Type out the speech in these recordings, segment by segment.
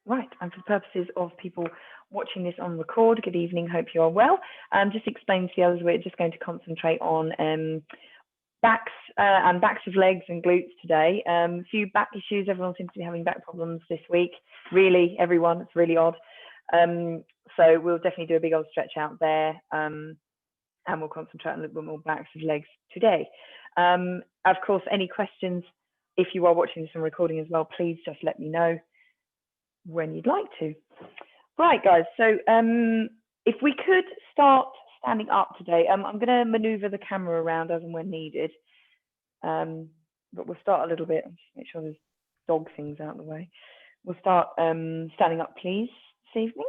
Right, and for the purposes of people watching this on record, good evening, hope you are well. Just explain to the others, we're just going to concentrate on backs and backs of legs and glutes today. A few back issues, everyone seems to be having back problems this week. Really, everyone, it's really odd. So we'll definitely do a big old stretch out there, and we'll concentrate on a little bit more backs of legs today. Of course, any questions, if you are watching this on recording as well, please just let me know when you'd like to. Right, guys, so if we could start standing up today, I'm going to maneuver the camera around as and when needed, but we'll start a little bit, just make sure there's dog things out of the way. We'll start standing up, please, this evening.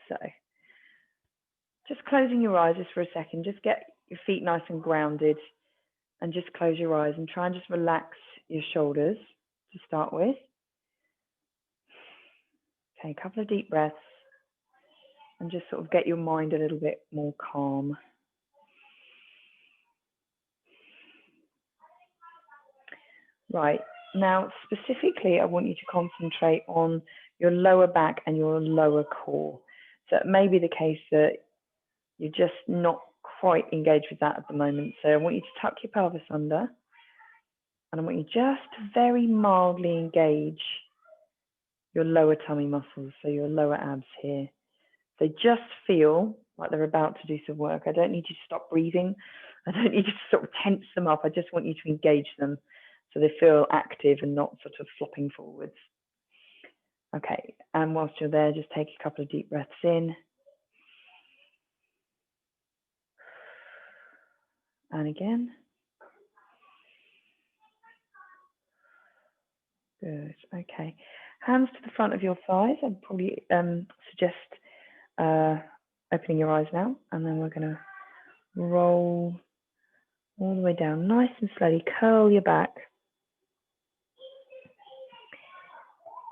So just closing your eyes just for a second, just get your feet nice and grounded and just close your eyes and try and just relax your shoulders to start with. Okay, a couple of deep breaths and just sort of get your mind a little bit more calm. Right, now specifically I want you to concentrate on your lower back and your lower core. So it may be the case that you're just not quite engaged with that at the moment. So I want you to tuck your pelvis under and I want you just to very mildly engage your lower tummy muscles, so your lower abs here. They just feel like they're about to do some work. I don't need you to stop breathing. I don't need you to sort of tense them up. I just want you to engage them so they feel active and not sort of flopping forwards. Okay, and whilst you're there, just take a couple of deep breaths in. And again. Good, okay. Hands to the front of your thighs. I'd probably suggest opening your eyes now, and then we're going to roll all the way down, nice and slowly. Curl your back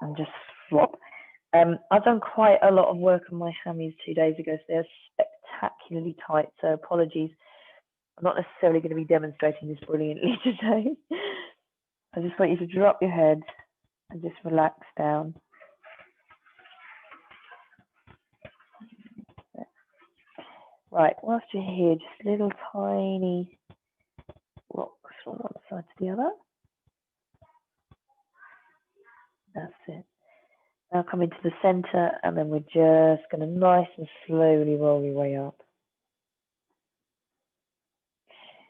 and just flop. I've done quite a lot of work on my hammies 2 days ago, so they're spectacularly tight, so apologies. I'm not necessarily going to be demonstrating this brilliantly today. I just want you to drop your head and just relax down. Right, whilst you're here, just little tiny rocks from one side to the other. That's it. Now come into the center, and then we're just going to nice and slowly roll your way up.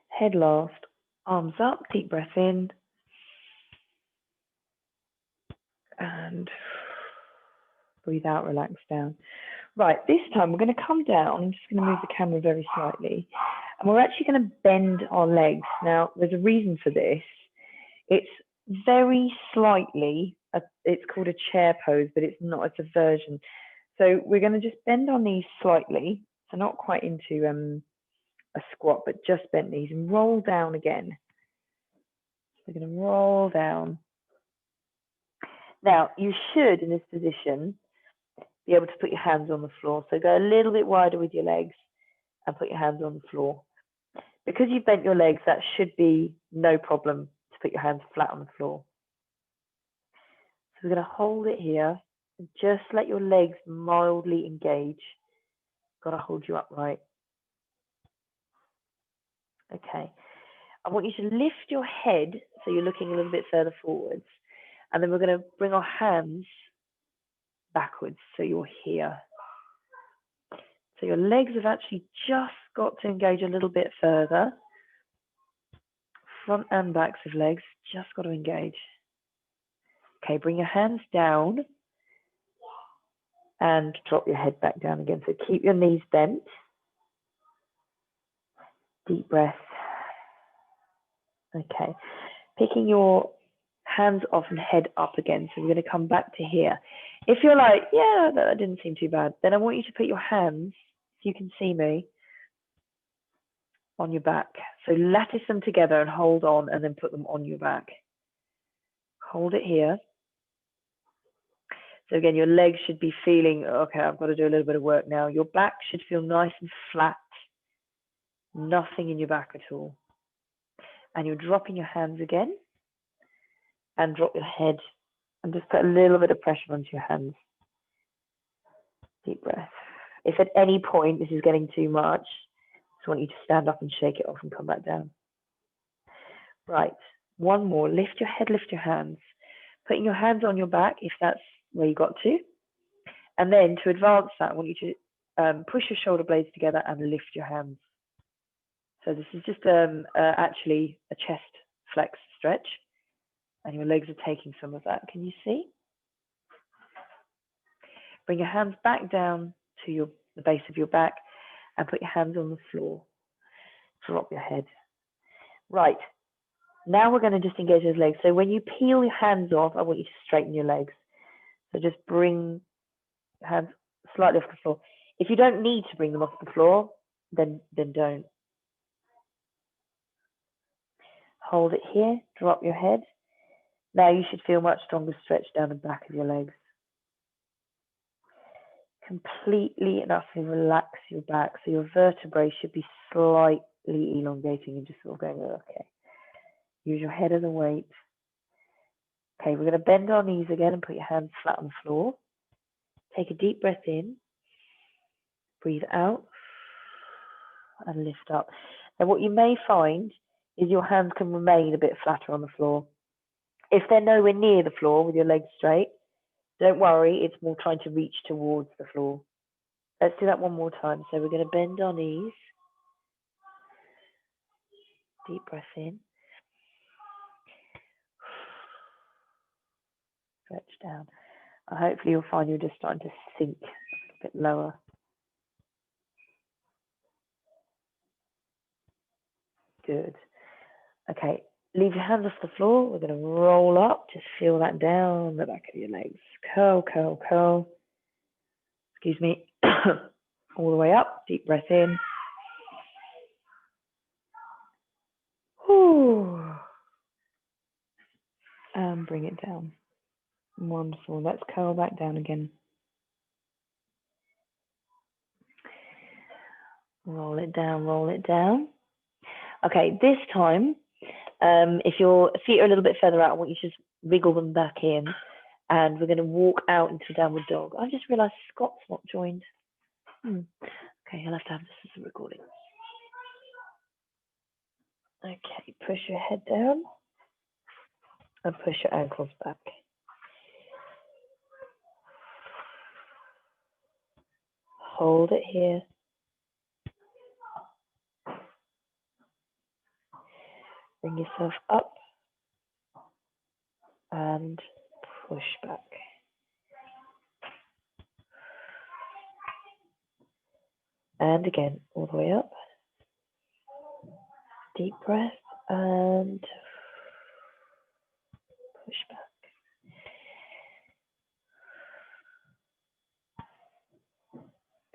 Head last, arms up, deep breath in. And breathe out, relax down. Right, this time we're going to come down. I'm just going to move the camera very slightly. And we're actually going to bend our legs. Now, there's a reason for this. It's very slightly, it's called a chair pose, but it's not, it's a version. So we're going to just bend our knees slightly. So not quite into a squat, but just bent knees and roll down again. So we're going to roll down. Now, you should, in this position, be able to put your hands on the floor. So go a little bit wider with your legs and put your hands on the floor. Because you've bent your legs, that should be no problem to put your hands flat on the floor. So we're going to hold it here and just let your legs mildly engage. Got to hold you upright. Okay. I want you to lift your head so you're looking a little bit further forwards. And then we're going to bring our hands backwards so you're here. So your legs have actually just got to engage a little bit further. Front and backs of legs just got to engage. Okay, bring your hands down and drop your head back down again. So keep your knees bent. Deep breath. Okay, picking your hands off and head up again. So we're going to come back to here. If you're like, yeah, that didn't seem too bad, then I want you to put your hands, if you can see me, on your back. So lattice them together and hold on, and then put them on your back. Hold it here. So again, your legs should be feeling, okay, I've got to do a little bit of work now. Your back should feel nice and flat. Nothing in your back at all. And you're dropping your hands again. And drop your head And just put a little bit of pressure onto your hands. Deep breath. If at any point this is getting too much, I just want you to stand up and shake it off and come back down. Right, one more. Lift your head, lift your hands. Putting your hands on your back if that's where you got to. And then to advance that, I want you to push your shoulder blades together and lift your hands. So this is just actually a chest flex stretch. And your legs are taking some of that. Can you see? Bring your hands back down to the base of your back and put your hands on the floor. Drop your head. Right. Now we're going to just engage those legs. So when you peel your hands off, I want you to straighten your legs. So just bring your hands slightly off the floor. If you don't need to bring them off the floor, then don't. Hold it here. Drop your head. Now you should feel much stronger stretch down the back of your legs. Completely and utterly relax your back. So your vertebrae should be slightly elongating and just sort of going, okay. Use your head as a weight. Okay, we're going to bend our knees again and put your hands flat on the floor. Take a deep breath in. Breathe out. And lift up. Now what you may find is your hands can remain a bit flatter on the floor. If they're nowhere near the floor with your legs straight, don't worry, it's more trying to reach towards the floor. Let's do that one more time. So we're going to bend our knees. Deep breath in. Stretch down. And hopefully you'll find you're just starting to sink a bit lower. Good. Okay, leave your hands off the floor. We're going to roll up. Just feel that down the back of your legs. Curl, curl, curl. Excuse me. All the way up. Deep breath in. Whew. And bring it down. Wonderful. Let's curl back down again. Roll it down, roll it down. Okay, this time, if your feet are a little bit further out, I want you to just wriggle them back in. And we're going to walk out into a downward dog. I just realised Scott's not joined. Okay, I'll have to have this as a recording. Okay, push your head down. And push your ankles back. Hold it here. Bring yourself up. And push back. And again, all the way up. Deep breath and push back.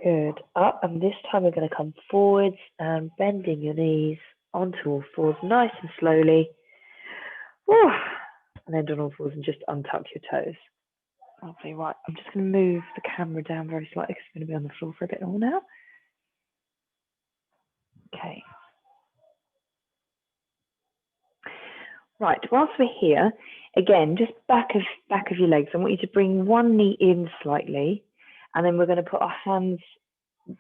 Good. Up, and this time we're going to come forwards and bending your knees onto all fours, nice and slowly. Whew. And then on all fours and just untuck your toes. Lovely. Right, I'm just going to move the camera down very slightly because it's going to be on the floor for a bit more now. Okay. Right, whilst we're here, again, just back of your legs, I want you to bring one knee in slightly, and then we're going to put our hands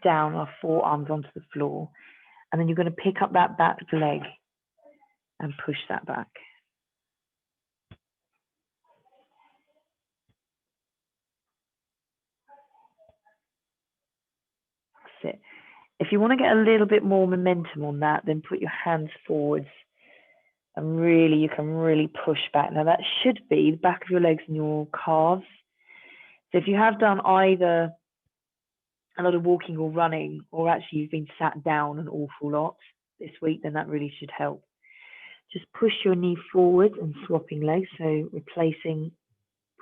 down, our forearms onto the floor, and then you're going to pick up that back leg and push that back. That's it. If you want to get a little bit more momentum on that, then put your hands forwards and really, you can really push back. Now that should be the back of your legs and your calves. So if you have done either a lot of walking or running, or actually you've been sat down an awful lot this week, then that really should help. Just push your knee forward and swapping legs. So replacing,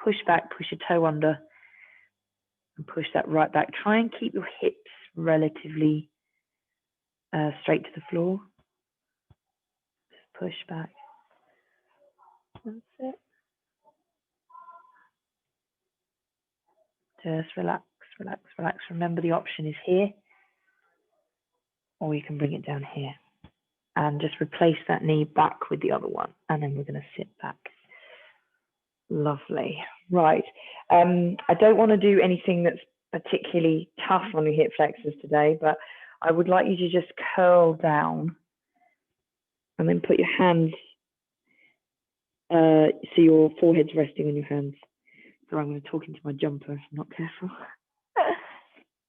push back, push your toe under, and push that right back. Try and keep your hips relatively straight to the floor. Just push back. That's it. Just relax, relax, relax. Remember the option is here, or you can bring it down here. And just replace that knee back with the other one. And then we're going to sit back. Lovely. Right. I don't want to do anything that's particularly tough on your hip flexors today, but I would like you to just curl down and then put your hands so your forehead's resting on your hands. So I'm going to talk into my jumper if I'm not careful.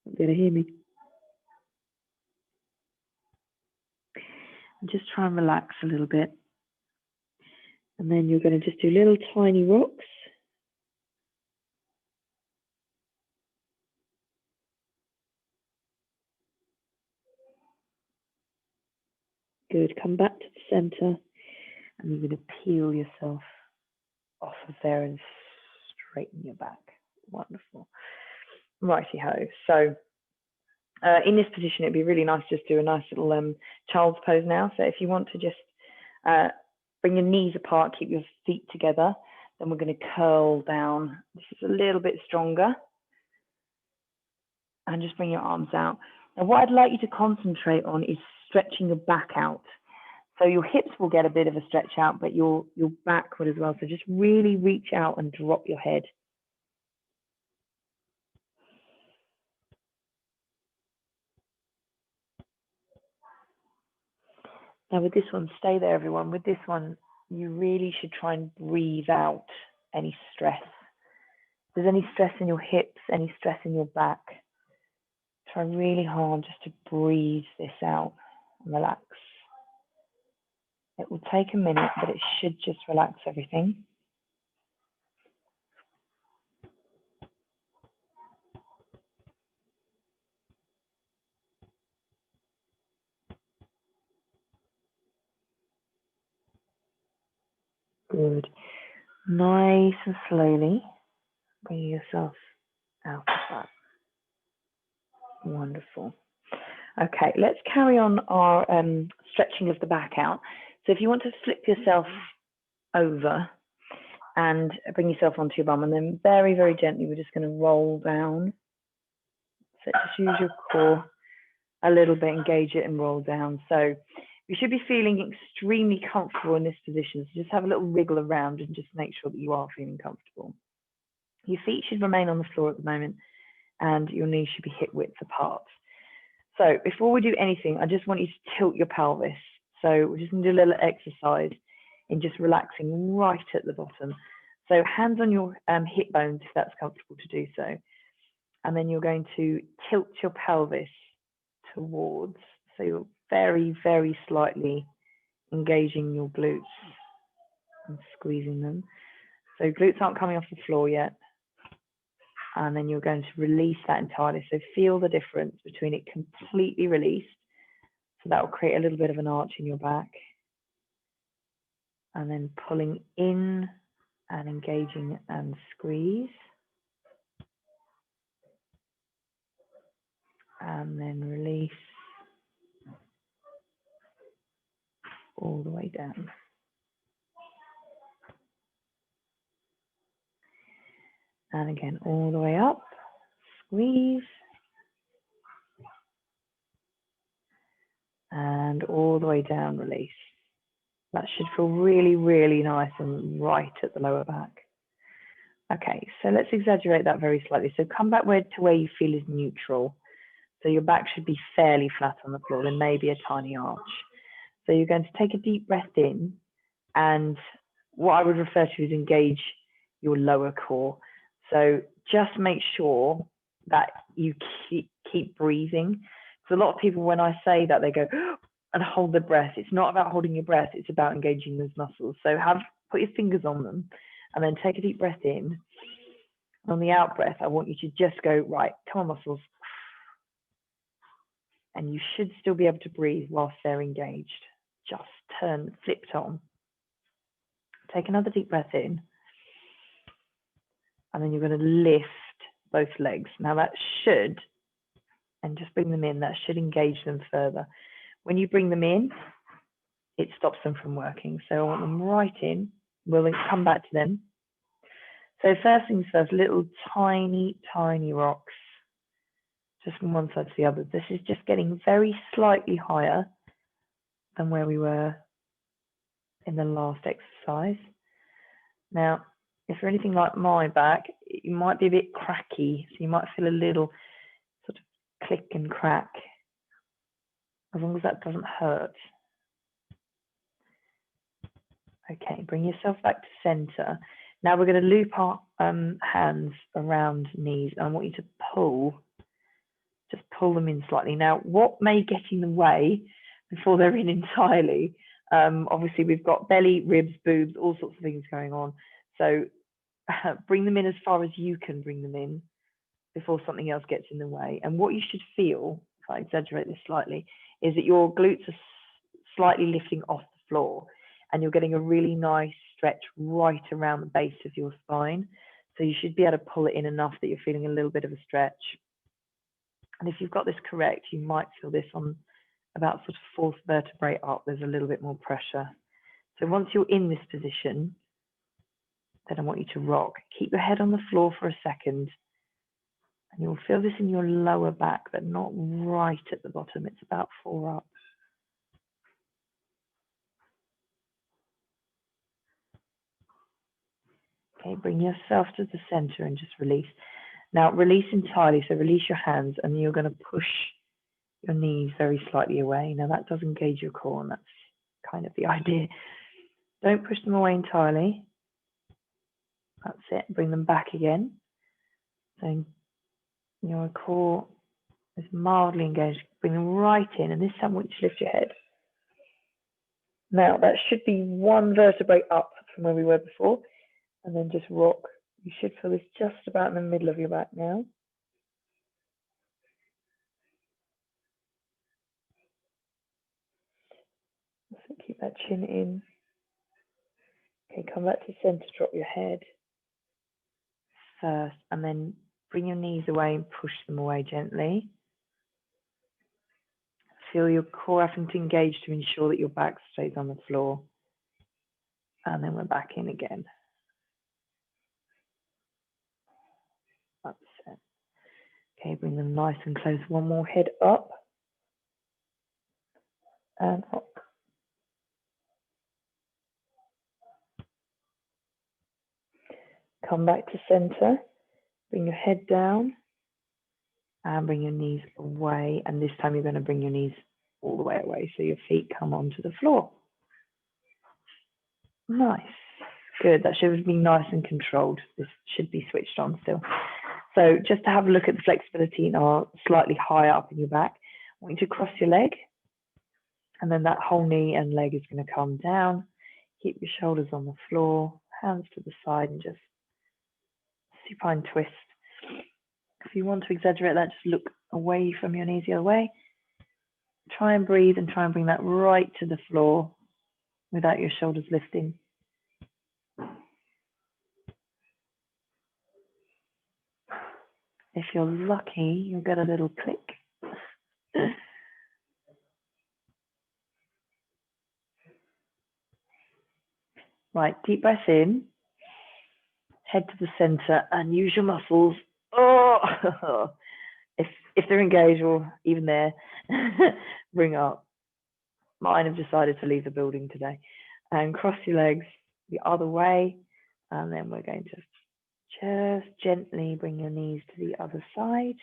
Not going to hear me. And just try and relax a little bit. And then you're going to just do little tiny rocks. Good. Come back to the center. And you're going to peel yourself off of there and straighten your back. Wonderful. Righty ho. So in this position, it'd be really nice to just do a nice little child's pose now. So if you want to just bring your knees apart, keep your feet together, then we're going to curl down. This is a little bit stronger. And just bring your arms out. Now, what I'd like you to concentrate on is stretching your back out. So your hips will get a bit of a stretch out, but your back will as well. So just really reach out and drop your head. Now with this one, stay there, everyone. With this one, you really should try and breathe out any stress. If there's any stress in your hips, any stress in your back, try really hard just to breathe this out and relax. It will take a minute, but it should just relax everything. Good. Nice and slowly bring yourself out of that. Wonderful. Okay, let's carry on our stretching of the back out. So if you want to flip yourself over and bring yourself onto your bum, and then very, very gently, we're just going to roll down. So just use your core a little bit, engage it and roll down. So you should be feeling extremely comfortable in this position. So just have a little wriggle around and just make sure that you are feeling comfortable. Your feet should remain on the floor at the moment and your knees should be hip width apart. So before we do anything, I just want you to tilt your pelvis. So we're just going to do a little exercise in just relaxing right at the bottom. So hands on your hip bones if that's comfortable to do so. And then you're going to tilt your pelvis towards. So you're very, very slightly engaging your glutes and squeezing them. So glutes aren't coming off the floor yet. And then you're going to release that entirely. So feel the difference between it completely released. So that will create a little bit of an arch in your back. And then pulling in and engaging and squeeze. And then release all the way down. And again, all the way up, squeeze. And all the way down, release. That should feel really, really nice and right at the lower back. Okay, so let's exaggerate that very slightly. So come back to where you feel is neutral. So your back should be fairly flat on the floor and maybe a tiny arch. So you're going to take a deep breath in, and what I would refer to is engage your lower core. So just make sure that you keep breathing. So a lot of people, when I say that, they go and hold their breath. It's not about holding your breath, it's about engaging those muscles. So put your fingers on them and then take a deep breath in. And on the out breath, I want you to just go, right, come on muscles. And you should still be able to breathe whilst they're engaged. Just flipped on. Take another deep breath in. And then you're going to lift both legs. Now that should, and just bring them in, that should engage them further. When you bring them in, it stops them from working. So I want them right in. We'll then come back to them. So first things first, little tiny, tiny rocks, just from one side to the other. This is just getting very slightly higher than where we were in the last exercise. Now, if you're anything like my back, you might be a bit cracky, so you might feel a little sort of click and crack, as long as that doesn't hurt. Okay, bring yourself back to center. Now we're going to loop our hands around knees. I want you to pull, just pull them in slightly. Now, what may get in the way before they're in entirely? Obviously, we've got belly, ribs, boobs, all sorts of things going on. So bring them in as far as you can bring them in before something else gets in the way. And what you should feel, if I exaggerate this slightly, is that your glutes are slightly lifting off the floor, and you're getting a really nice stretch right around the base of your spine. So you should be able to pull it in enough that you're feeling a little bit of a stretch. And if you've got this correct, you might feel this on about sort of fourth vertebrae up. There's a little bit more pressure. So once you're in this position, then I want you to rock. Keep your head on the floor for a second. And you'll feel this in your lower back, but not right at the bottom. It's about 4 up. Okay, bring yourself to the center and just release. Now release entirely, so release your hands, and you're going to push your knees very slightly away. Now that does engage your core, and that's kind of the idea. Don't push them away entirely. That's it. Bring them back again. So your core is mildly engaged. Bring them right in, and this time I want you to lift your head. Now that should be 1 vertebrae up from where we were before, and then just rock. You should feel this just about in the middle of your back now. So keep that chin in. Okay, come back to center, drop your head first, and then bring your knees away and push them away gently. Feel your core having to engage to ensure that your back stays on the floor. And then we're back in again. That's it. Okay, bring them nice and close. One more head up. And up. Come back to center. Bring your head down. And bring your knees away. And this time you're going to bring your knees all the way away, so your feet come onto the floor. Nice. Good. That should be nice and controlled. This should be switched on still. So just to have a look at the flexibility now, slightly higher up in your back, I want you to cross your leg, and then that whole knee and leg is going to come down. Keep your shoulders on the floor, hands to the side, and just supine twist. If you want to exaggerate that, just look away from your knees the other way. Try and breathe and try and bring that right to the floor without your shoulders lifting. If you're lucky, you'll get a little click. Right, deep breath in, head to the center, and use your muscles. Oh, if they're engaged or even there, bring up. Mine have decided to leave the building today. And cross your legs the other way, and then we're going to just gently bring your knees to the other side.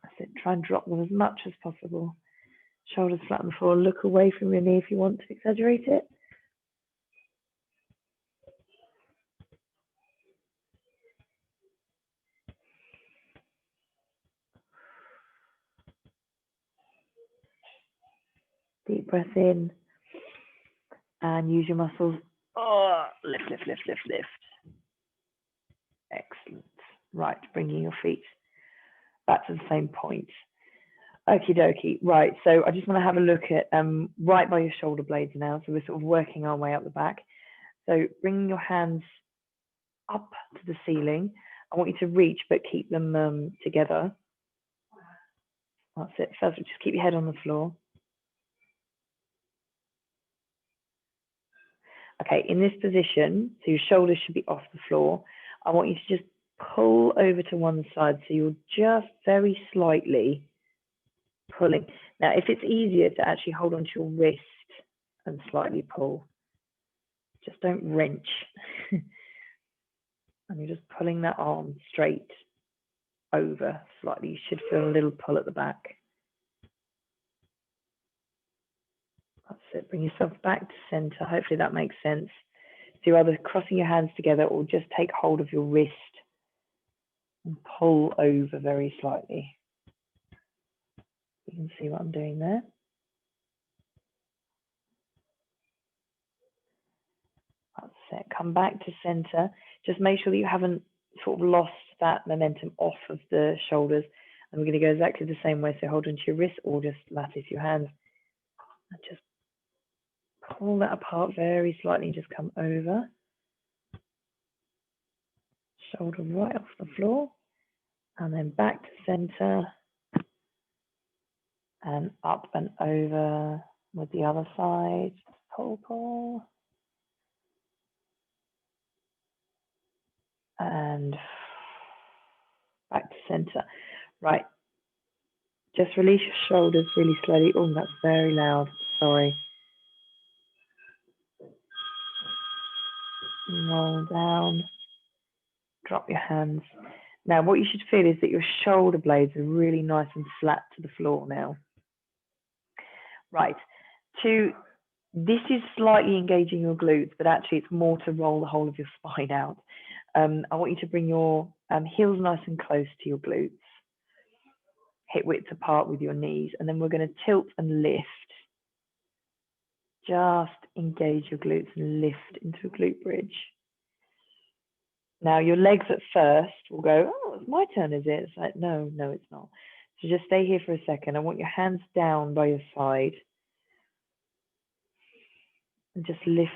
That's it. Try and drop them as much as possible. Shoulders flat on the floor. Look away from your knee if you want to exaggerate it. Deep breath in and use your muscles. Oh, lift, lift, lift, lift, lift. Excellent. Right, bringing your feet back to the same point. Okie dokie. Right, so I just want to have a look at right by your shoulder blades now. So we're sort of working our way up the back. So bringing your hands up to the ceiling. I want you to reach, but keep them together. That's it. First, just keep your head on the floor. Okay, in this position, so your shoulders should be off the floor. I want you to just pull over to one side, so you're just very slightly pulling. Now, if it's easier to actually hold onto your wrist and slightly pull, Just don't wrench. And you're just pulling that arm straight over slightly. You should feel a little pull at the back. That's it. Bring yourself back to center. Hopefully that makes sense. So you're either crossing your hands together or just take hold of your wrist and pull over very slightly. You can see what I'm doing there. That's it. Come back to center. Just make sure that you haven't sort of lost that momentum off of the shoulders. And we're going to go exactly the same way. So hold onto your wrist or just lattice your hands. And just pull that apart very slightly. Just come over. Shoulder right off the floor. And then back to center. And up and over with the other side. Pull, pull. And back to center. Right. Just release your shoulders really slowly. Oh, that's very loud. Sorry. Roll down. Drop your hands. Now, what you should feel is that your shoulder blades are really nice and flat to the floor now. Right. This is slightly engaging your glutes, but actually it's more to roll the whole of your spine out. I want you to bring your heels nice and close to your glutes. Hip width apart with your knees, and then we're going to tilt and lift. Just engage your glutes and lift into a glute bridge. Now your legs at first will go, oh, it's my turn, is it? It's like, no, it's not. So just stay here for a second. I want your hands down by your side. And just lift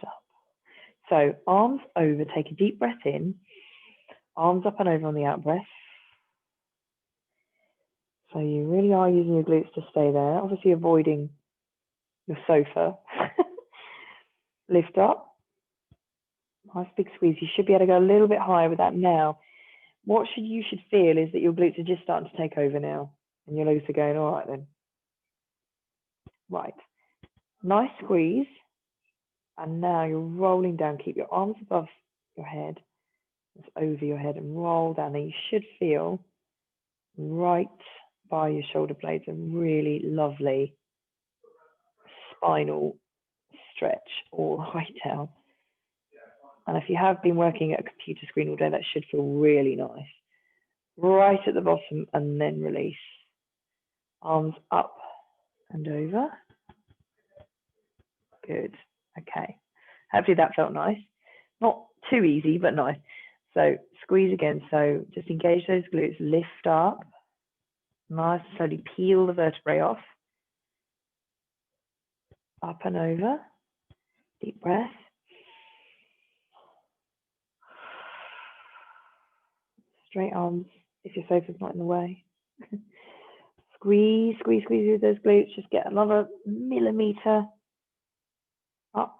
up. So arms over, take a deep breath in. Arms up and over on the out breath. So you really are using your glutes to stay there, obviously avoiding your sofa. Lift up. Nice big squeeze. You should be able to go a little bit higher with that now. What you should feel is that your glutes are just starting to take over now. And your legs are going, all right then. Right. Nice squeeze. And now you're rolling down. Keep your arms above your head. Just over your head and roll down. And you should feel right by your shoulder blades a really lovely spinal stretch all the way down. And if you have been working at a computer screen all day, that should feel really nice. Right at the bottom and then release. Arms up and over. Good. Okay. Hopefully that felt nice. Not too easy, but nice. So squeeze again. So just engage those glutes, lift up. Nice, slowly peel the vertebrae off. Up and over. Deep breath. Straight arms if your sofa's not in the way. Squeeze, squeeze, squeeze with those glutes. Just get another millimeter up.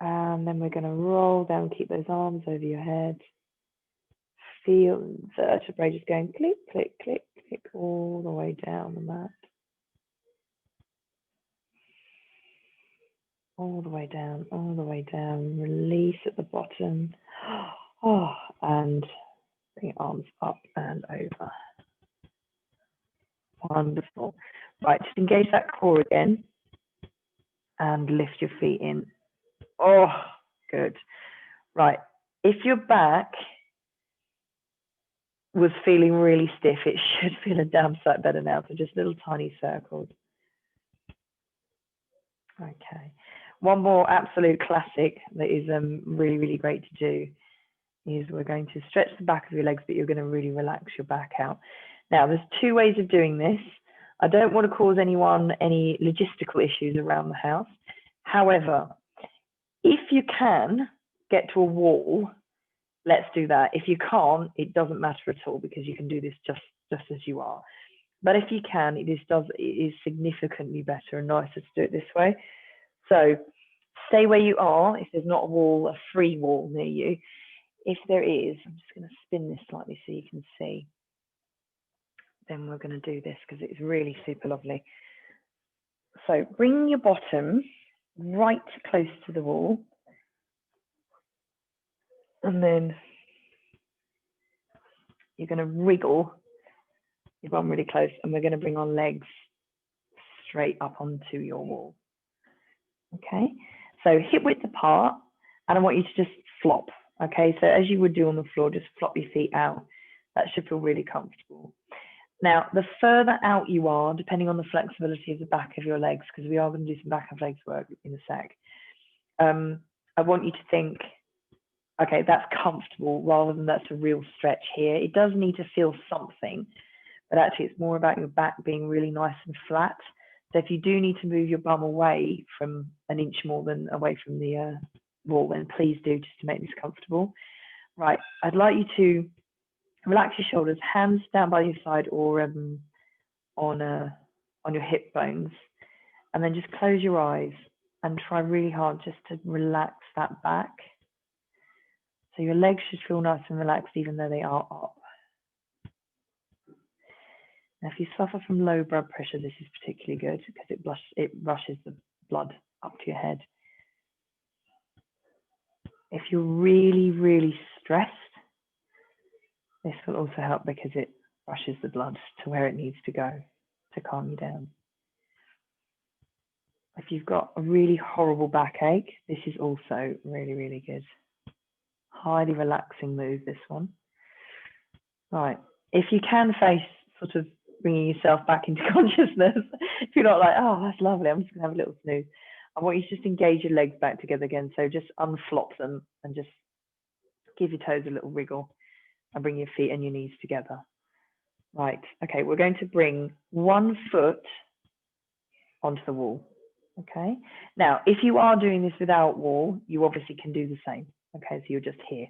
And then we're going to roll down, keep those arms over your head. Feel the vertebrae just going click, click, click, click all the way down the mat. All the way down, all the way down. Release at the bottom. Oh, and bring your arms up and over. Wonderful. Right, just engage that core again and lift your feet in. Oh, good. Right, if your back was feeling really stiff, it should feel a damn sight better now. So just little tiny circles. Okay. One more absolute classic that is really, really great to do is we're going to stretch the back of your legs, but you're going to really relax your back out. Now, there's two ways of doing this. I don't want to cause anyone any logistical issues around the house. However, if you can get to a wall, let's do that. If you can't, it doesn't matter at all because you can do this just as you are. But if you can, it is significantly better and nicer to do it this way. So stay where you are if there's not a wall, a free wall near you. If there is, I'm just going to spin this slightly so you can see. Then we're going to do this because it's really super lovely. So bring your bottom right close to the wall. And then you're going to wriggle your bum really close, and we're going to bring our legs straight up onto your wall. Okay, so hip width apart, and I want you to just flop. Okay, so as you would do on the floor, just flop your feet out. That should feel really comfortable. Now, the further out you are, depending on the flexibility of the back of your legs, because we are going to do some back of legs work in a sec, I want you to think, okay, that's comfortable rather than that's a real stretch here. It does need to feel something, but actually it's more about your back being really nice and flat. So if you do need to move your bum away from an inch more than away from the wall, then please do, just to make this comfortable. Right, I'd like you to relax your shoulders, hands down by your side or on your hip bones, and then just close your eyes and try really hard just to relax that back. So your legs should feel nice and relaxed even though they are up. Now, if you suffer from low blood pressure, this is particularly good because it rushes the blood up to your head. If you're really, really stressed, this will also help because it rushes the blood to where it needs to go to calm you down. If you've got a really horrible backache, this is also really, really good. Highly relaxing move, this one. Right, if you can face sort of bringing yourself back into consciousness, if you're not like, oh, that's lovely, I'm just gonna have a little snooze, I want you to just engage your legs back together again. So just unflop them and just give your toes a little wriggle and bring your feet and your knees together. Right, okay, we're going to bring one foot onto the wall. Okay, now if you are doing this without wall, you obviously can do the same. Okay, so you're just here.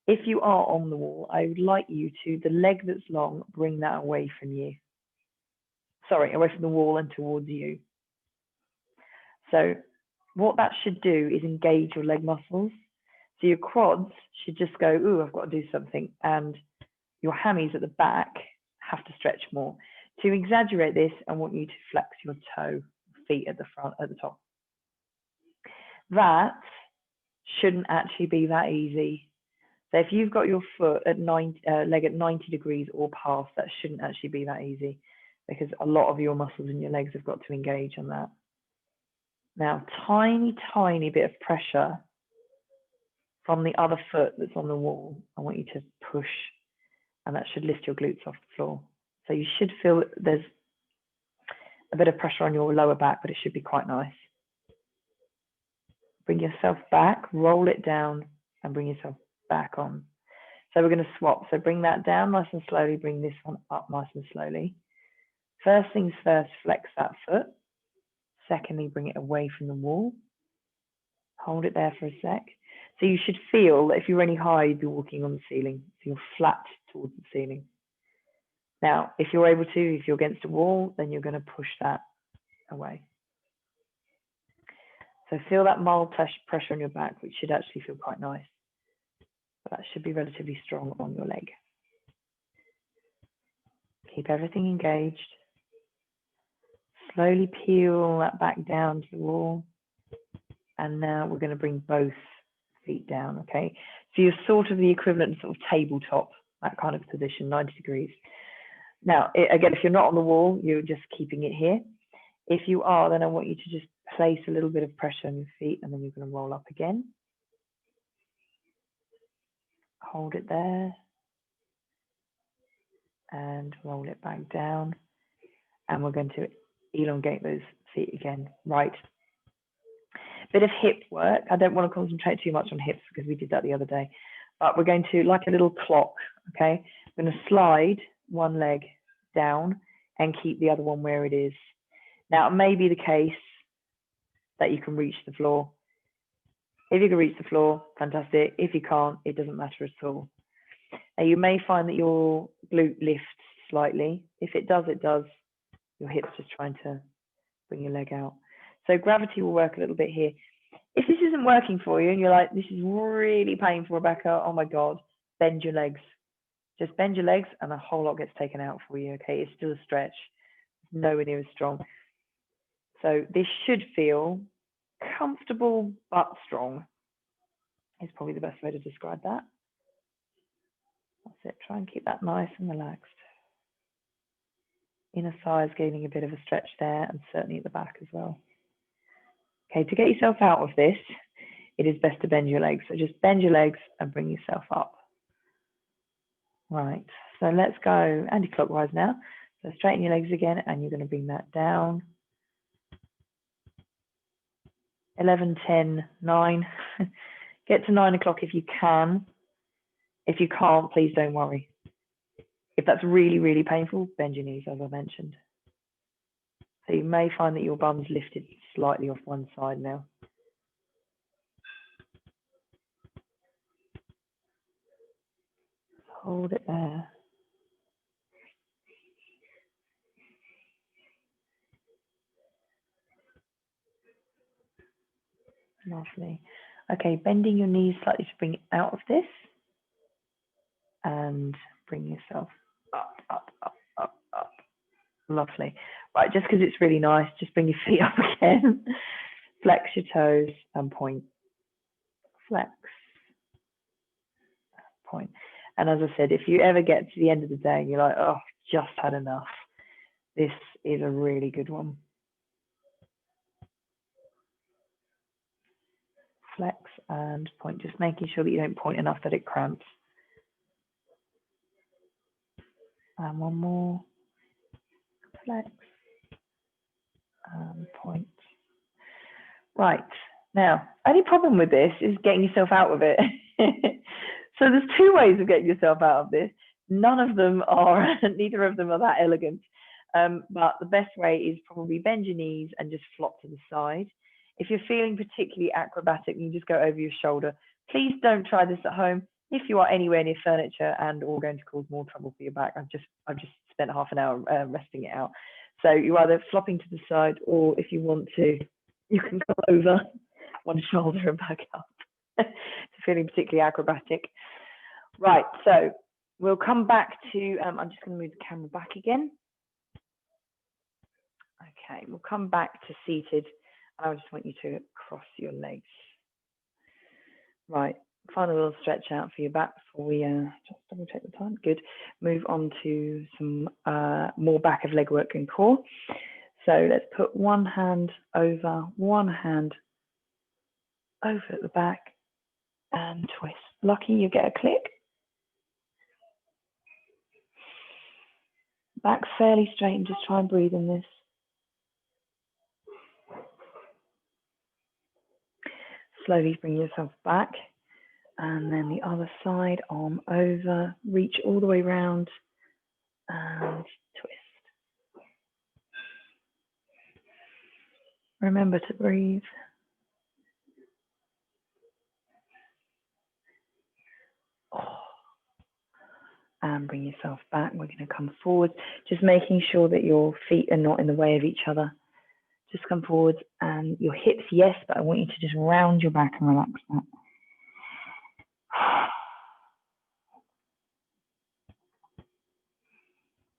If you are on the wall, I would like you to, the leg that's long, bring that away from you. Sorry, away from the wall and towards you. So what that should do is engage your leg muscles. So your quads should just go, ooh, I've got to do something. And your hammies at the back have to stretch more. To exaggerate this, I want you to flex your toe, feet at the front, at the top. That shouldn't actually be that easy. So if you've got your foot at leg at 90 degrees or past, that shouldn't actually be that easy because a lot of your muscles in your legs have got to engage on that. Now, tiny, tiny bit of pressure from the other foot that's on the wall. I want you to push, and that should lift your glutes off the floor. So you should feel there's a bit of pressure on your lower back, but it should be quite nice. Bring yourself back, roll it down, and bring yourself back on. So we're going to swap. So bring that down nice and slowly, bring this one up nice and slowly. First things first, flex that foot. Secondly, bring it away from the wall. Hold it there for a sec. So you should feel that if you're any high, you'd be walking on the ceiling. So you're flat towards the ceiling. Now, if you're able to, if you're against a wall, then you're going to push that away. So feel that mild pressure on your back, which should actually feel quite nice. But that should be relatively strong on your leg. Keep everything engaged. Slowly peel that back down to the wall. And now we're going to bring both feet down, okay? So you're sort of the equivalent of sort of tabletop, that kind of position, 90 degrees. Now, again, if you're not on the wall, you're just keeping it here. If you are, then I want you to just place a little bit of pressure on your feet, and then you're going to roll up again. Hold it there. And roll it back down. And we're going to elongate those feet again. Right. Bit of hip work. I don't want to concentrate too much on hips because we did that the other day. But we're going to, like a little clock, okay? We're going to slide one leg down and keep the other one where it is. Now, it may be the case that you can reach the floor. If you can reach the floor, fantastic. If you can't, it doesn't matter at all. Now, you may find that your glute lifts slightly. If it does, it does. Your hip's just trying to bring your leg out. So gravity will work a little bit here. If this isn't working for you and you're like, this is really painful, Rebecca, oh my God, bend your legs. Just bend your legs and a whole lot gets taken out for you, okay? It's still a stretch, nowhere near as strong. So this should feel comfortable but strong is probably the best way to describe that. That's it. Try and keep that nice and relaxed. Inner thighs gaining a bit of a stretch there, and certainly at the back as well. Okay, to get yourself out of this, it is best to bend your legs. So just bend your legs and bring yourself up. Right, so let's go anti-clockwise now. So straighten your legs again, and you're going to bring that down. 11, 10, 9. Get to 9 o'clock if you can. If you can't, please don't worry. If that's really, really painful, bend your knees, as I mentioned. So you may find that your bum's lifted slightly off one side now. Hold it there. Lovely. Okay, bending your knees slightly to bring it out of this. And bring yourself up, up, up, up, up. Lovely. Right, just because it's really nice, just bring your feet up again. Flex your toes and point. Flex. Point. And as I said, if you ever get to the end of the day and you're like, oh, just had enough, this is a really good one. Flex and point, just making sure that you don't point enough that it cramps. And one more. Flex and point. Right, now, only problem with this is getting yourself out of it. So there's two ways of getting yourself out of this. None of them are, neither of them are that elegant. But the best way is probably bend your knees and just flop to the side. If you're feeling particularly acrobatic, you just go over your shoulder. Please don't try this at home. If you are anywhere near furniture and or going to cause more trouble for your back, I've just spent half an hour resting it out. So you're either flopping to the side, or if you want to, you can go over one shoulder and back up. If you're feeling particularly acrobatic. Right, so we'll come back to, I'm just going to move the camera back again. Okay, we'll come back to seated. I just want you to cross your legs. Right, find a little stretch out for your back before we just double check the time. Good. Move on to some more back of leg work and core. So let's put one hand over at the back and twist. Lucky you get a click. Back fairly straight and just try and breathe in this. Slowly bring yourself back, and then the other side, arm over, reach all the way round and twist. Remember to breathe. And bring yourself back. We're going to come forward, just making sure that your feet are not in the way of each other. Just come forward, and your hips, yes, but I want you to just round your back and relax that.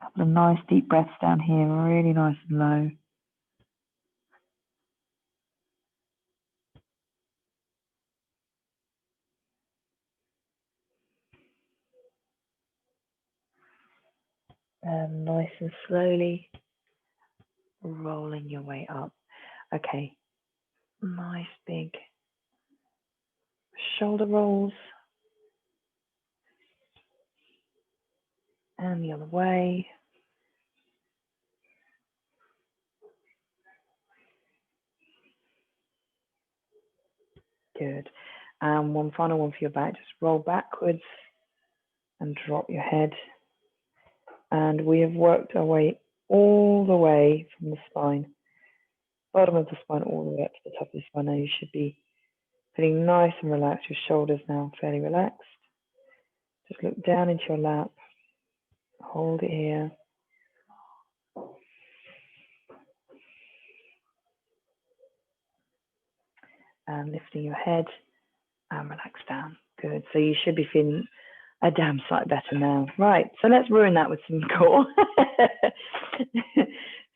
A couple of nice deep breaths down here, really nice and low. And nice and slowly rolling your way up. Okay, nice big shoulder rolls. And the other way. Good. And one final one for your back. Just roll backwards and drop your head. And we have worked our way all the way from the spine, bottom of the spine, all the way up to the top of the spine. Now you should be feeling nice and relaxed. Your shoulders now fairly relaxed. Just look down into your lap. Hold it here. And lifting your head and relax down. Good. So you should be feeling a damn sight better now. Right. So let's ruin that with some core.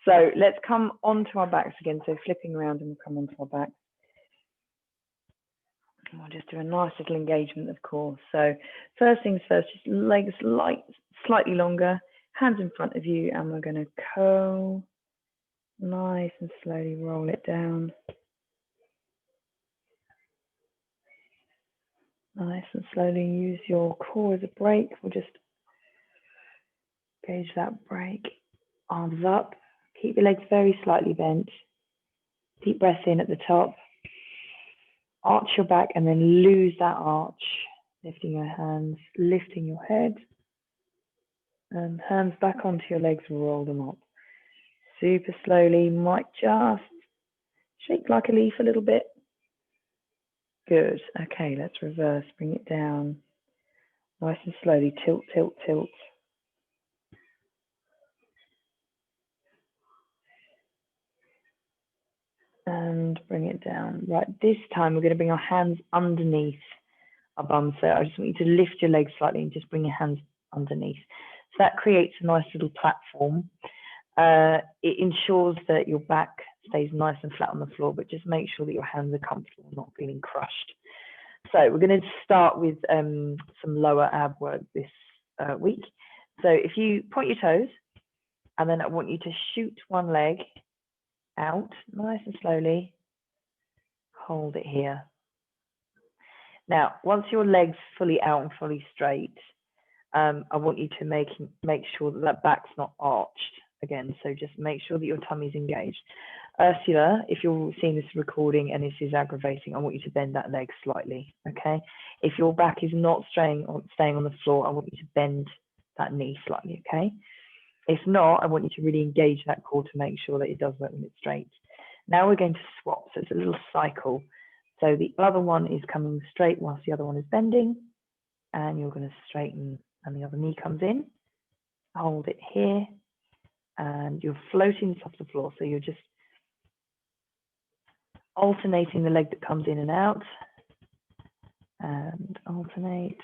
So let's come onto our backs again. So flipping around and we'll come onto our backs. I'll just do a nice little engagement, of course. So first things first, just legs slightly longer, hands in front of you, and we're going to curl, nice and slowly roll it down. Nice and slowly use your core as a brake. We'll just gauge that brake. Arms up. Keep your legs very slightly bent. Deep breath in at the top. Arch your back and then lose that arch. Lifting your hands, lifting your head. And hands back onto your legs, roll them up. Super slowly, might just shake like a leaf a little bit. Good. Okay, let's reverse, bring it down. Nice and slowly, tilt, tilt, tilt. And bring it down. Right, this time we're going to bring our hands underneath our bum. So I just want you to lift your legs slightly and just bring your hands underneath. So that creates a nice little platform. It ensures that your back stays nice and flat on the floor, but just make sure that your hands are comfortable, not feeling crushed. So we're going to start with some lower ab work this week. So if you point your toes, and then I want you to shoot one leg out nice and slowly. Hold it here. Now, once your leg's fully out and fully straight, I want you to make sure that that back's not arched again. So just make sure that your tummy's engaged. Ursula, if you're seeing this recording and this is aggravating, I want you to bend that leg slightly, okay? If your back is not staying on the floor, I want you to bend that knee slightly, okay? If not, I want you to really engage that core to make sure that it does work when it's straight. Now we're going to swap, so it's a little cycle. So the other one is coming straight whilst the other one is bending, and you're going to straighten and the other knee comes in. Hold it here, and you're floating off the floor, so you're just alternating the leg that comes in and out, and alternate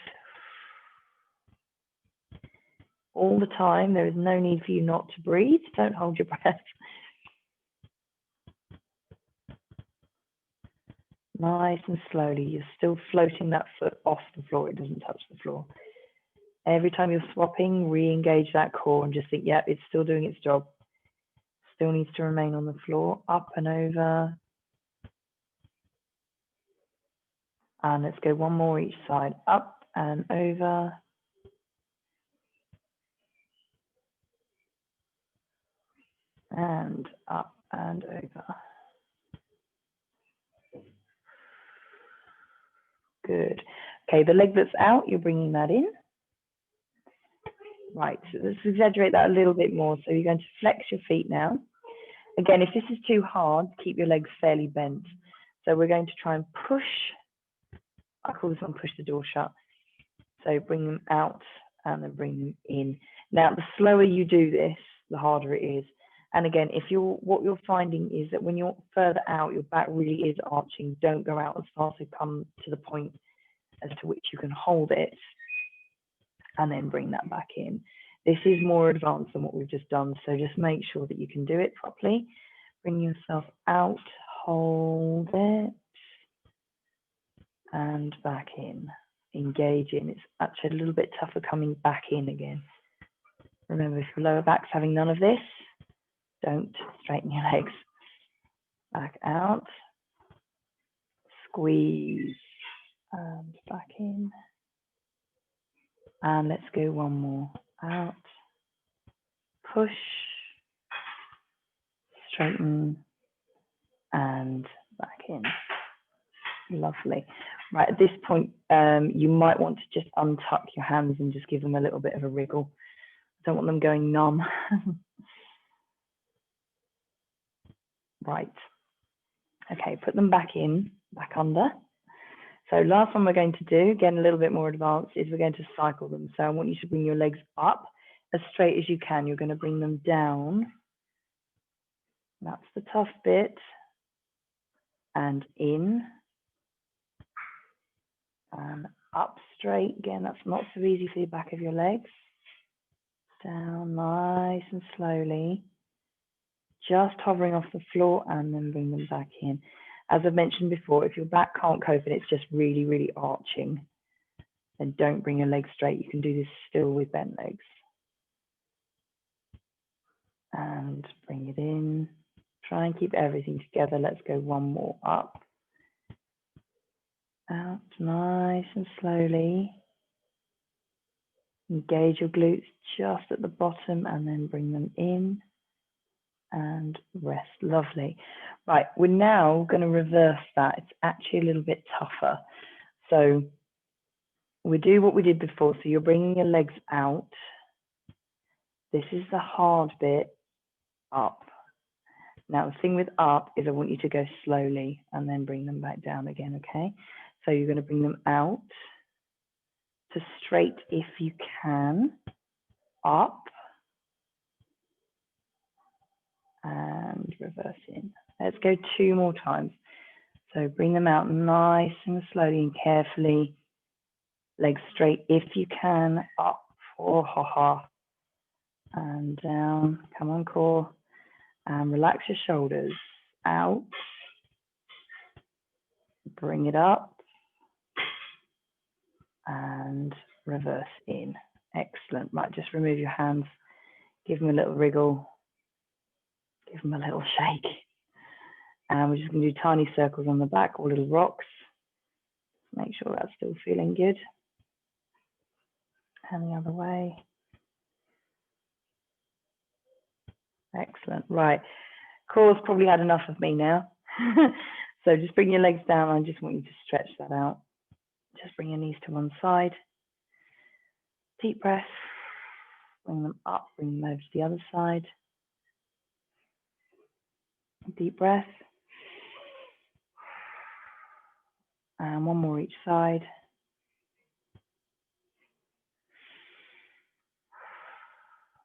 all the time. There is no need for you not to breathe. Don't hold your breath. Nice and slowly. You're still floating that foot off the floor. It doesn't touch the floor. Every time you're swapping, re-engage that core and just think, yeah, it's still doing its job. Still needs to remain on the floor. Up and over. And let's go one more each side. Up and over. And up and over. Good. Okay, the leg that's out, you're bringing that in. Right, so let's exaggerate that a little bit more. So you're going to flex your feet now. Again, if this is too hard, keep your legs fairly bent. So we're going to try and push. I call this one push the door shut. So bring them out and then bring them in. Now, the slower you do this, the harder it is. And again, what you're finding is that when you're further out, your back really is arching. Don't go out as far as come to the point as to which you can hold it and then bring that back in. This is more advanced than what we've just done, so just make sure that you can do it properly. Bring yourself out, hold it, and back in. Engage in. It's actually a little bit tougher coming back in again. Remember, if your lower back's having none of this, don't straighten your legs. Back out, squeeze, and back in. And let's go one more. Out, push, straighten, and back in. Lovely. Right, at this point, you might want to just untuck your hands and just give them a little bit of a wriggle. Don't want them going numb. Right. Okay, put them back in, back under. So last one we're going to do, again a little bit more advanced, is we're going to cycle them. So I want you to bring your legs up as straight as you can. You're going to bring them down. That's the tough bit. And in. And up straight. Again, that's not so easy for the back of your legs. Down nice and slowly. Just hovering off the floor and then bring them back in. As I've mentioned before, if your back can't cope and it's just really, really arching, then don't bring your legs straight. You can do this still with bent legs. And bring it in. Try and keep everything together. Let's go one more up. Out, nice and slowly. Engage your glutes just at the bottom and then bring them in and rest. Lovely. Right, we're now going to reverse that. It's actually a little bit tougher. So we do what we did before. So you're bringing your legs out. This is the hard bit, up. Now, the thing with up is I want you to go slowly and then bring them back down again, okay? So you're going to bring them out to straight if you can, up, and reverse in. Let's go 2 more times. So bring them out nice and slowly and carefully. Legs straight if you can, up, oh, ha, ha, and down. Come on, core. And relax your shoulders. Out. Bring it up. And reverse in. Excellent. Right, just remove your hands. Give them a little wriggle. Give them a little shake. And we're just going to do tiny circles on the back or little rocks. Make sure that's still feeling good. And the other way. Excellent. Right. Core's probably had enough of me now. So just bring your legs down. I just want you to stretch that out. Just bring your knees to one side. Deep breath. Bring them up. Bring them over to the other side. Deep breath. And one more each side.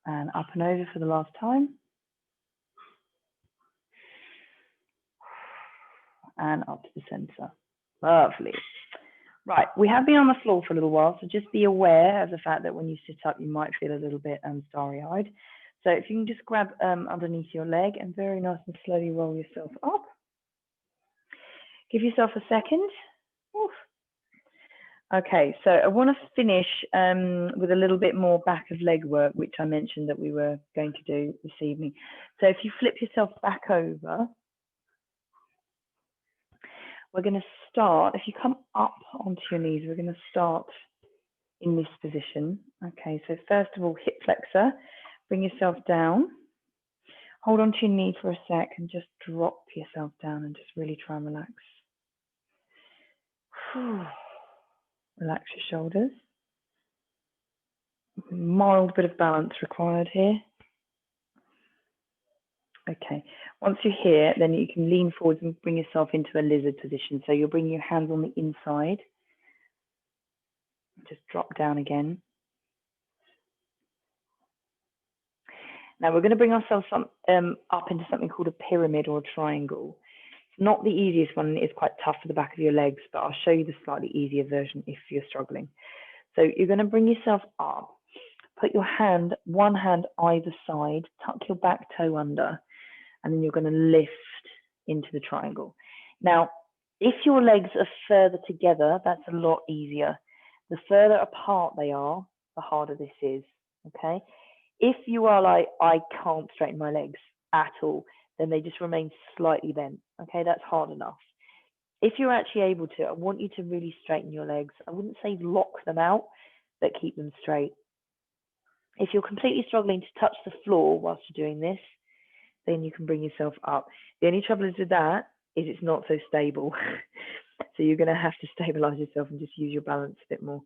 And up and over for the last time. And up to the center. Lovely. Right, we have been on the floor for a little while, so just be aware of the fact that when you sit up, you might feel a little bit starry-eyed. So if you can just grab underneath your leg and very nice and slowly roll yourself up. Give yourself a second. Oof. Okay, so I want to finish with a little bit more back of leg work, which I mentioned that we were going to do this evening. So if you flip yourself back over, we're going to start, if you come up onto your knees, we're going to start in this position. Okay, so first of all, hip flexor, bring yourself down. Hold onto your knee for a sec and just drop yourself down and just really try and relax. Relax your shoulders. Mild bit of balance required here. Okay, once you're here, then you can lean forwards and bring yourself into a lizard position. So you'll bring your hands on the inside. Just drop down again. Now we're going to bring ourselves up into something called a pyramid or a triangle. It's not the easiest one. It's quite tough for the back of your legs, but I'll show you the slightly easier version if you're struggling. So you're going to bring yourself up. Put your hand, one hand either side, tuck your back toe under, and then you're going to lift into the triangle. Now, if your legs are further together, that's a lot easier. The further apart they are, the harder this is, okay? If you are like, I can't straighten my legs at all, then they just remain slightly bent, okay? That's hard enough. If you're actually able to, I want you to really straighten your legs. I wouldn't say lock them out, but keep them straight. If you're completely struggling to touch the floor whilst you're doing this, then you can bring yourself up. The only trouble is with that is it's not so stable. So you're going to have to stabilize yourself and just use your balance a bit more.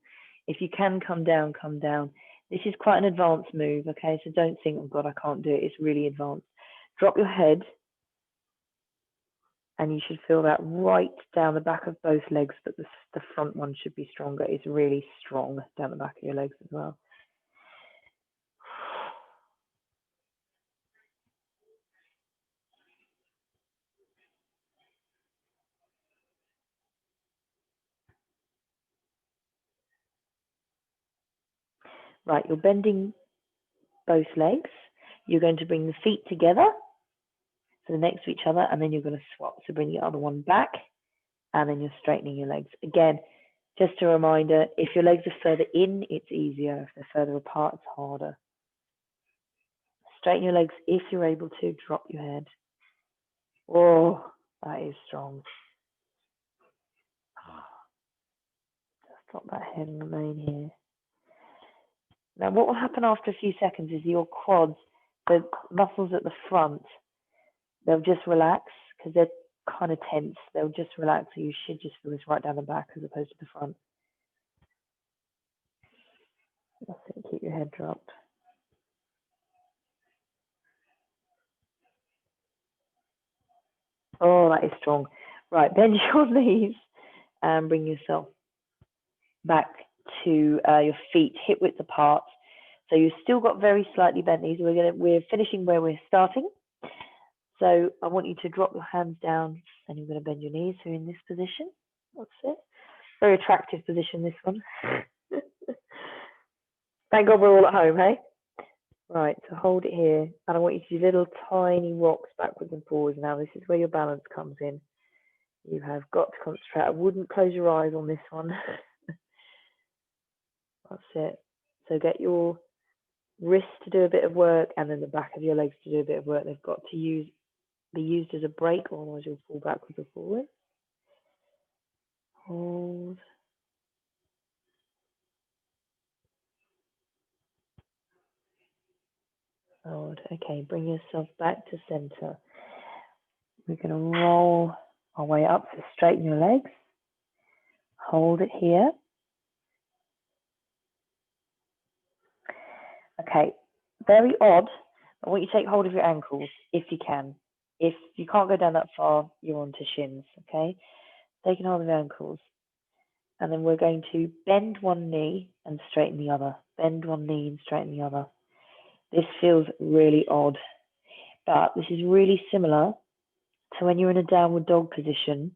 If you can come down, come down. This is quite an advanced move, okay? So don't think, oh God, I can't do it. It's really advanced. Drop your head and you should feel that right down the back of both legs, but the front one should be stronger. It's really strong down the back of your legs as well. Right, you're bending both legs. You're going to bring the feet together. So next to each other, and then you're going to swap. So bring your other one back, and then you're straightening your legs. Again, just a reminder, if your legs are further in, it's easier. If they're further apart, it's harder. Straighten your legs if you're able to. Drop your head. Oh, that is strong. Just drop that head and remain here. Now, what will happen after a few seconds is your quads, the muscles at the front, they'll just relax because they're kind of tense. They'll just relax. So you should just feel this right down the back as opposed to the front. That's it. Keep your head dropped. Oh, that is strong. Right, bend your knees and bring yourself back to your feet hip width apart. So you've still got very slightly bent knees. We're finishing where we're starting. So I want you to drop your hands down and you're going to bend your knees. So in this position, that's it. Very attractive position, this one. Thank God we're all at home, hey? Right, so hold it here. And I want you to do little tiny rocks backwards and forwards. Now, this is where your balance comes in. You have got to concentrate. I wouldn't close your eyes on this one. That's it. So get your wrists to do a bit of work and then the back of your legs to do a bit of work. They've got to be used as a brake, or otherwise you'll fall backwards or forward. Hold. Hold. Okay, bring yourself back to center. We're going to roll our way up. So straighten your legs. Hold it here. Okay, very odd. I want you to take hold of your ankles if you can. If you can't go down that far, you're onto shins, okay? Taking hold of your ankles. And then we're going to bend one knee and straighten the other. Bend one knee and straighten the other. This feels really odd, but this is really similar to when you're in a downward dog position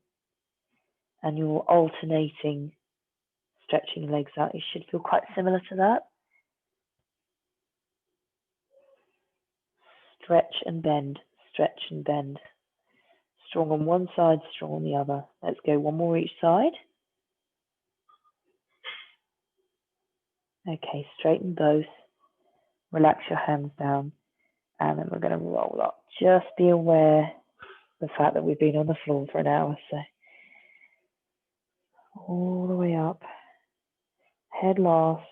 and you're alternating stretching your legs out. It should feel quite similar to that. Stretch and bend, stretch and bend. Strong on one side, strong on the other. Let's go one more each side. Okay, straighten both. Relax your hands down. And then we're going to roll up. Just be aware of the fact that we've been on the floor for an hour. So all the way up. Head last.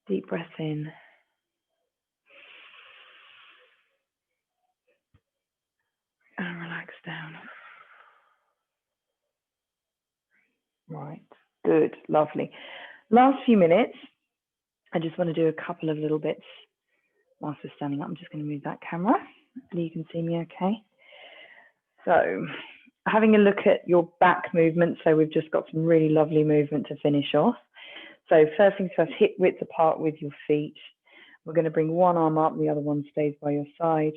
Deep breath in. And relax down. Right. Good. Lovely. Last few minutes. I just want to do a couple of little bits whilst we're standing up. I'm just going to move that camera so you can see me okay. So having a look at your back movement. So we've just got some really lovely movement to finish off. So first things first, hip width apart with your feet. We're going to bring one arm up, the other one stays by your side.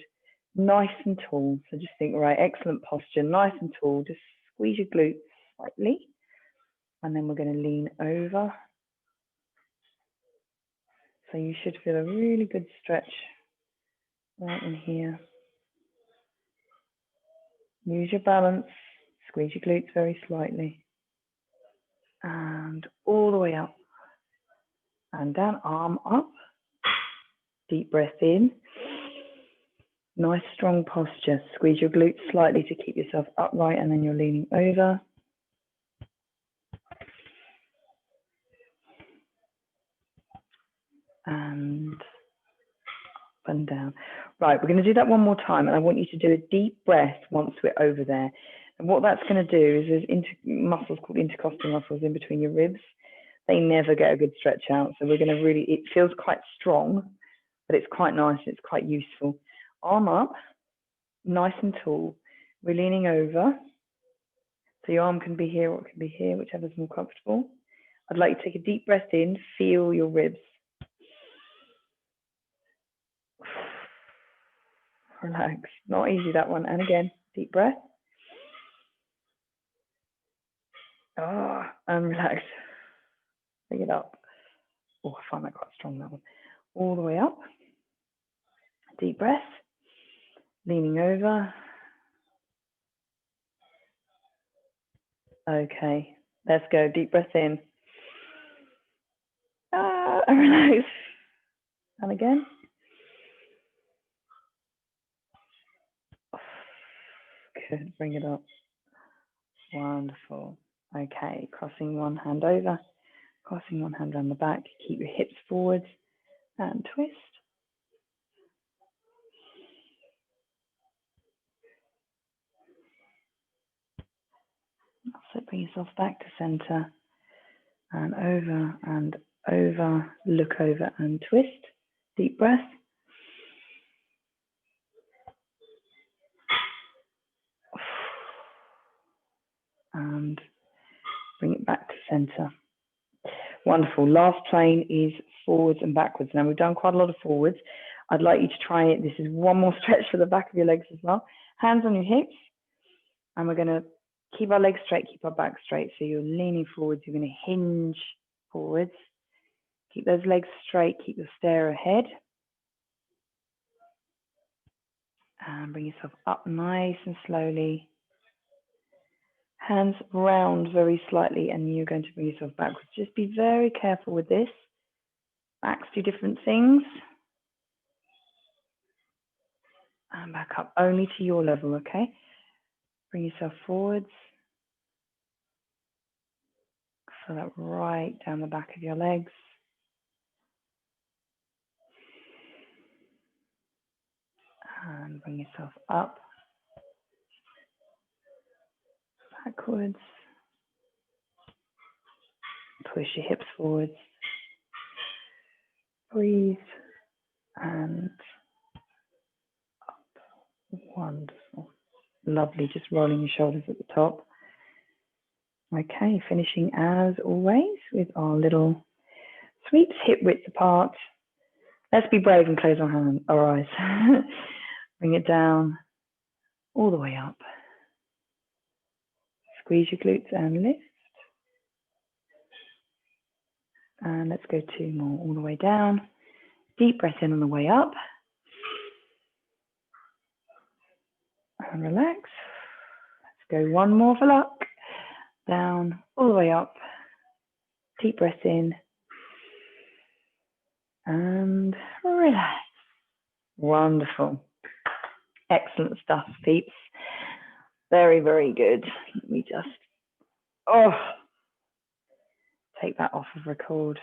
Nice and tall. So just think, right, excellent posture, nice and tall. Just squeeze your glutes slightly. And then we're going to lean over. So you should feel a really good stretch right in here. Use your balance. Squeeze your glutes very slightly. And all the way up. And down, arm up. Deep breath in. Nice strong posture. Squeeze your glutes slightly to keep yourself upright, and then you're leaning over. And up and down. Right, we're going to do that one more time, and I want you to do a deep breath once we're over there. And what that's going to do is there's muscles called intercostal muscles in between your ribs. They never get a good stretch out. So we're going to really, it feels quite strong, but it's quite nice. It's quite useful. Arm up, nice and tall. We're leaning over. So your arm can be here or it can be here, whichever's more comfortable. I'd like you to take a deep breath in, feel your ribs. Relax. Not easy, that one. And again, deep breath. And relax. Bring it up. Oh, I find that quite strong, that one. All the way up. Deep breath. Leaning over. Okay, let's go. Deep breath in. And relax. And again. Good, bring it up. Wonderful. Okay, crossing one hand over, crossing one hand around the back. Keep your hips forward and twist. So bring yourself back to center and over, look over and twist. Deep breath. And bring it back to center. Wonderful. Last plane is forwards and backwards. Now we've done quite a lot of forwards. I'd like you to try it. This is one more stretch for the back of your legs as well. Hands on your hips. And we're going to keep our legs straight, keep our back straight. So you're leaning forwards. You're going to hinge forwards. Keep those legs straight. Keep your stare ahead. And bring yourself up nice and slowly. Hands round very slightly, and you're going to bring yourself backwards. Just be very careful with this. Backs do different things. And back up only to your level, okay? Bring yourself forwards. Feel that right down the back of your legs. And bring yourself up. Backwards. Push your hips forwards. Breathe. And up. Wonderful. Lovely. Just rolling your shoulders at the top. Okay, finishing as always with our little sweeps, hip width apart. Let's be brave and close our eyes. Bring it down all the way up. Squeeze your glutes and lift. And let's go 2 more all the way down. Deep breath in on the way up. And relax. Let's go 1 more for luck. Down, all the way up. Deep breath in. And relax. Wonderful. Excellent stuff, peeps. Very, very good. Let me just, take that off of record.